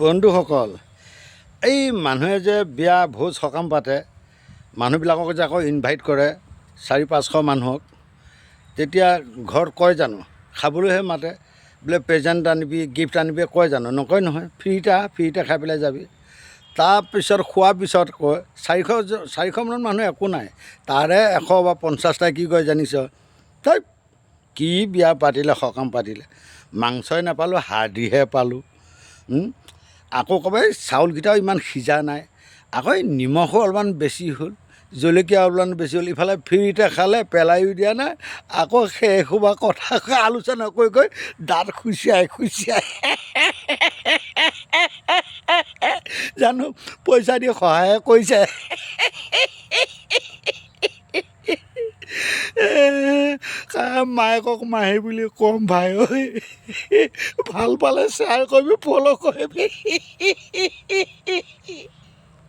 বন্ধুসকল, এই মানুহে যে বিয়া ভোজ সকাম পাতে, মানুহবিলাকক যে আকৌ ইনভাইট কৰে 400-500 মানুহক, তেতিয়া ঘৰত কয় জানো? খাবলৈহে মাতে, বোলে প্ৰেজেণ্ট আনিবি, গিফ্ট আনিবি, কয় জানো? নকয় নহয়, ফ্ৰীতে খাই পেলাই যাবি। তাৰপিছত খোৱাৰ পিছত কয় 400 মানুহ একো নাই, তাৰে 100 বা 50টাই কি কয় জানিছ? তই কি বিয়া পাতিলে, সকাম পাতিলে, মাংসই নাপালোঁ, হাৰ্ডিহে পালোঁ। আকৌ ক'ব এই চাউলকেইটাও ইমান সিজা নাই, আকৌ এই নিমখো অলপমান বেছি হ'ল, জলকীয়া অলপমান বেছি হ'ল, ইফালে ফ্ৰীতে খালে, পেলাইও দিয়া নাই, আকৌ সেইসোপা কথা আলোচনা কৰি দাঁত খুচিয়াই জানো পইচা দি সহায় কৰিছে। মায়েকক মাহী বুলি ক'ম ভাই ঐ, ভাল পালে শ্বেয়াৰ কৰিবি, ফ'ল' কৰিবি।